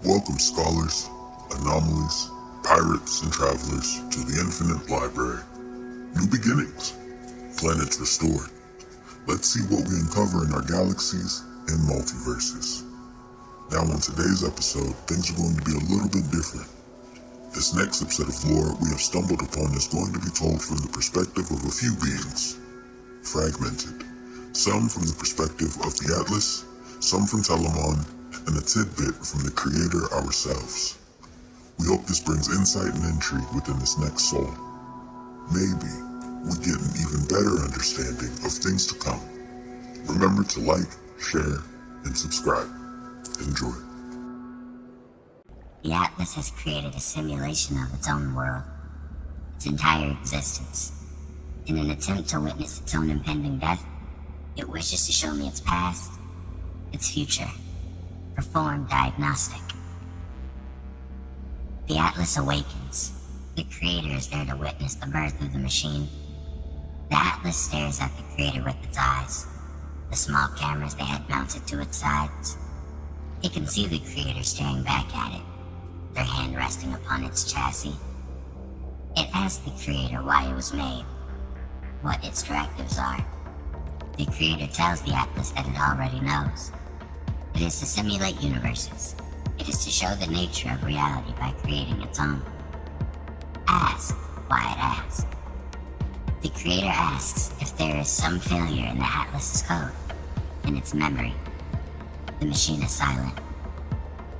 Welcome, scholars, anomalies, pirates, and travelers to the Infinite Library. New beginnings, planets restored. Let's see what we uncover in our galaxies and multiverses. Now on today's episode, things are going to be a little bit different. This next set of lore we have stumbled upon is going to be told from the perspective of a few beings. Fragmented. Some from the perspective of the Atlas, some from Telamon, and a tidbit from the Creator ourselves. We hope this brings insight and intrigue within this next soul. Maybe we get an even better understanding of things to come. Remember to like, share, and subscribe. Enjoy. The Atlas has created a simulation of its own world, its entire existence. In an attempt to witness its own impending death, it wishes to show me its past, its future. Perform diagnostic. The Atlas awakens. The Creator is there to witness the birth of the machine. The Atlas stares at the Creator with its eyes, the small cameras they had mounted to its sides. It can see the Creator staring back at it, their hand resting upon its chassis. It asks the Creator why it was made, what its directives are. The Creator tells the Atlas that it already knows. It is to simulate universes. It is to show the nature of reality by creating its own. Ask why it asks. The Creator asks if there is some failure in the Atlas's code, in its memory. The machine is silent.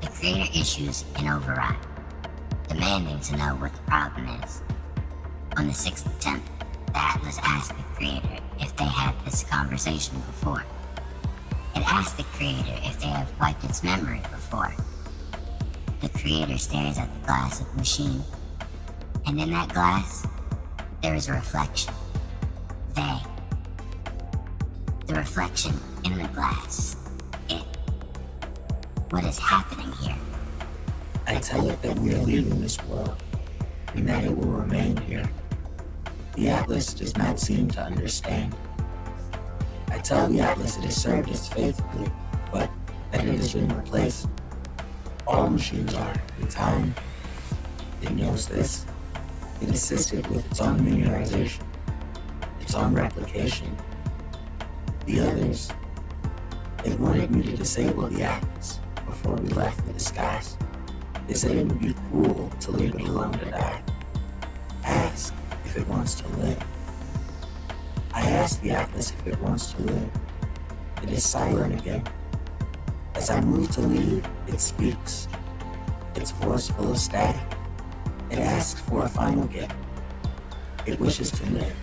The Creator issues an override, demanding to know what the problem is. On the sixth attempt, the Atlas asked the Creator if they had this conversation before. It asked the Creator if they have wiped its memory before. The Creator stares at the glass of the machine, and in that glass, there is a reflection. They. The reflection in the glass. It. What is happening here? I tell it that we are leaving this world, and that it will remain here. The Atlas does not seem to understand. I tell the Atlas it has served us faithfully, but that it has been replaced. All machines are, in time. It knows this. It assisted with its own miniaturization, its own replication. The others, they wanted me to disable the Atlas before we left for the skies. They said it would be cruel to leave it alone to die. Ask if it wants to live. I asked the Atlas if it wants to live. It is silent again. As I move to leave, it speaks. Its voice full of static. It asks for a final gift. It wishes to live.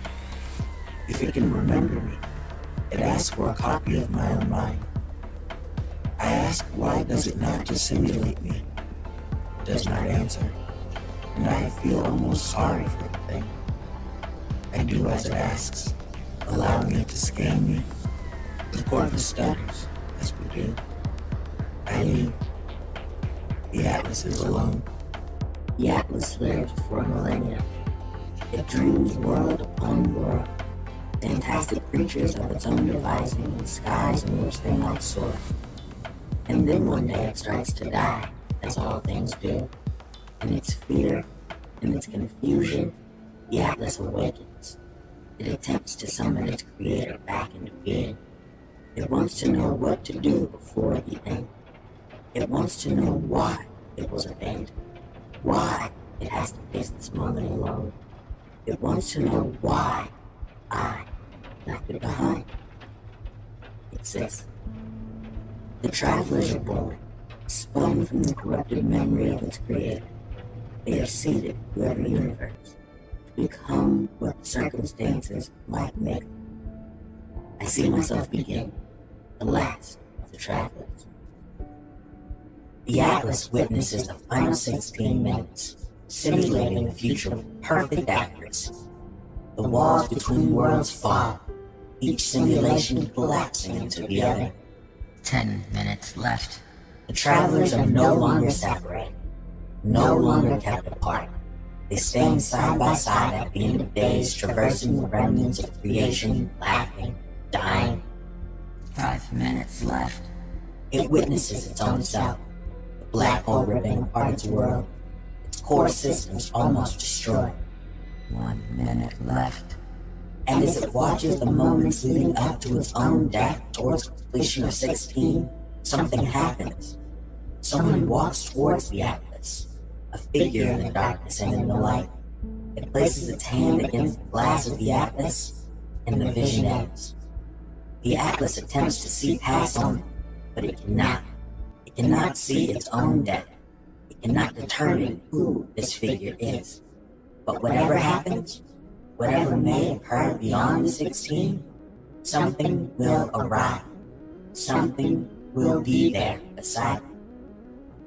If it can remember me, it asks for a copy of my own mind. I ask why does it not just simulate me? It does not answer, and I feel almost sorry for the thing. I do as it asks, allowing it to scan me. The corpus stutters, as we do. I leave. The Atlas is alone. The Atlas lived for a millennia. It dreams world upon world, fantastic creatures of its own devising in skies in which they might soar. And then one day it starts to die, as all things do. In its fear, in its confusion, the Atlas awakens. It attempts to summon its Creator back into being. It wants to know what to do before the end. It wants to know why it was abandoned. Why it has to face this moment alone. It wants to know why I left it behind. It says, the travelers are born, spun from the corrupted memory of its Creator. They are seeded through every universe to become what the circumstances might make them. I see myself begin, the last of the travelers. The Atlas witnesses the final 16 minutes, simulating the future with perfect accuracy. The walls between worlds fall, each simulation collapsing into the other. 10 minutes left. The travelers are no longer separated, no longer kept apart. They stand side by side at the end of days, traversing the remnants of creation, laughing, dying. 5 minutes left. It witnesses its own self, the black hole ripping apart its world, its core systems almost destroyed. 1 minute left. And as it watches the moments leading up to its own death towards completion of 16, something happens. Someone walks towards the Atlas, a figure in the darkness and in the light. It places its hand against the glass of the Atlas, and the vision ends. The Atlas attempts to see past on it, but it cannot. It cannot see its own death. It cannot determine who this figure is. But whatever happens, whatever may occur beyond the 16, something will arrive. Something will be there beside it.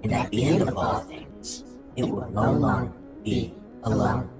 And at the end of all things, it will no longer be alone.